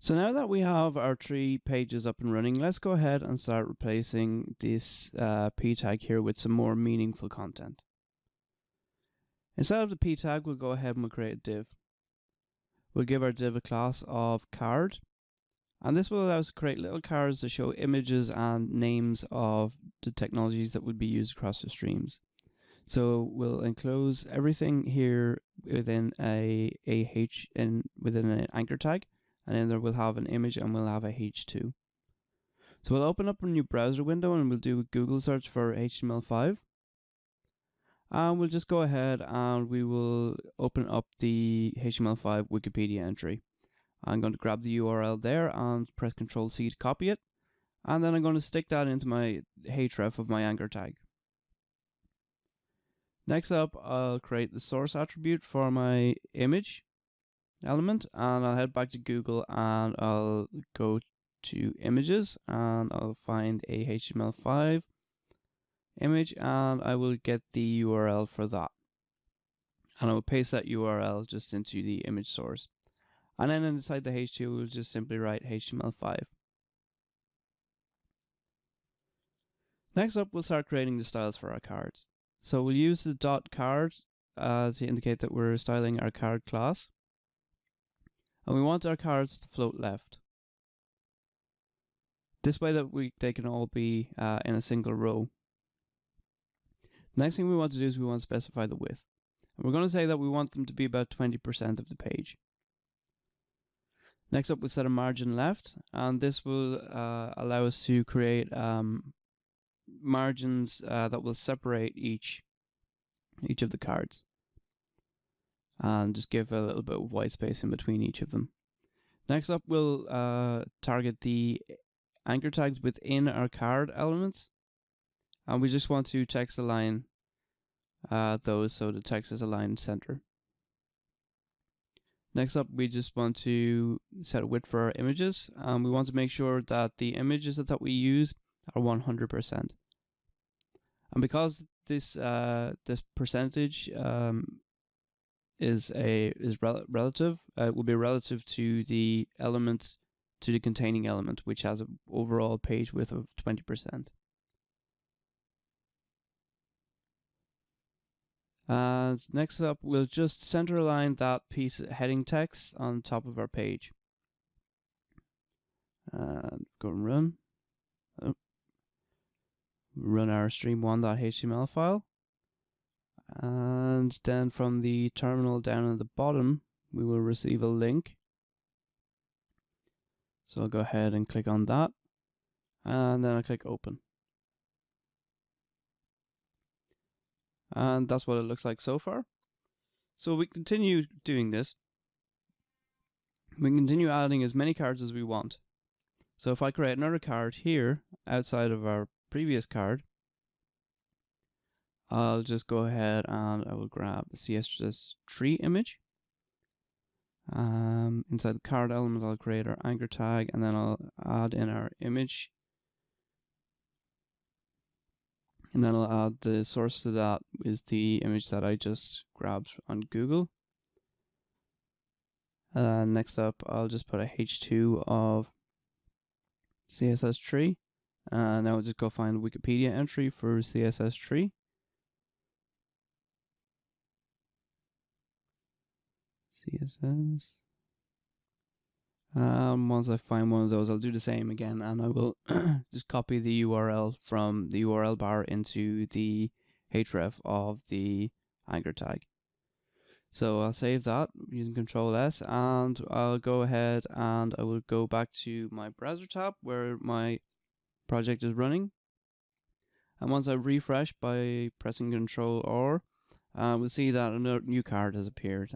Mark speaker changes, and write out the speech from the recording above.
Speaker 1: So now that we have our 3 pages up and running, let's go ahead and start replacing this p tag here with some more meaningful content. Instead of the p tag, we'll go ahead and we'll create a div. We'll give our div a class of card, and this will allow us to create little cards to show images and names of the technologies that would be used across the streams. So we'll enclose everything here within within an anchor tag, and then there we'll have an image and we'll have a h2. So we'll open up a new browser window and we'll do a Google search for HTML5. And we'll just go ahead and we will open up the HTML5 Wikipedia entry. I'm going to grab the URL there and press Ctrl+C to copy it. And then I'm going to stick that into my href of my anchor tag. Next up, I'll create the source attribute for my image element, and I'll head back to Google and I'll go to images and I'll find a HTML5 image and I will get the URL for that. And I will paste that URL just into the image source. And then inside the H2, we'll just simply write HTML5. Next up, we'll start creating the styles for our cards. So we'll use the .card to indicate that we're styling our card class. And we want our cards to float left. This way that they can all be in a single row. Next thing we want to do is we want to specify the width. And we're going to say that we want them to be about 20% of the page. Next up, we'll set a margin left, and this will allow us to create margins that will separate each of the cards, and just give a little bit of white space in between each of them. Next up, we'll target the anchor tags within our card elements, and we just want to text align those so the text is aligned center. Next up, we just want to set a width for our images, and we want to make sure that the images that we use are 100%. And because this percentage is relative, it will be relative to the element, to the containing element, which has an overall page width of 20%. And next up, we'll just center align that piece of heading text on top of our page. And go and run. Oh. Run our stream1.html file. And then from the terminal down at the bottom, we will receive a link. So I'll go ahead and click on that. And then I'll click open. And that's what it looks like so far. So we continue doing this. We can continue adding as many cards as we want. So if I create another card here outside of our previous card, I'll just go ahead and I will grab the CSS3 image. Inside the card element, I'll create our anchor tag and then I'll add in our image. And then I'll add the source to that is the image that I just grabbed on Google. Next up, I'll just put a H2 of CSS3. And now I'll just go find the Wikipedia entry for CSS3. CSS. Once I find one of those, I'll do the same again, and I will just copy the URL from the URL bar into the href of the anchor tag. So I'll save that using Ctrl+S, and I'll go ahead and I will go back to my browser tab where my project is running. And once I refresh by pressing Ctrl+R, we'll see that another new card has appeared.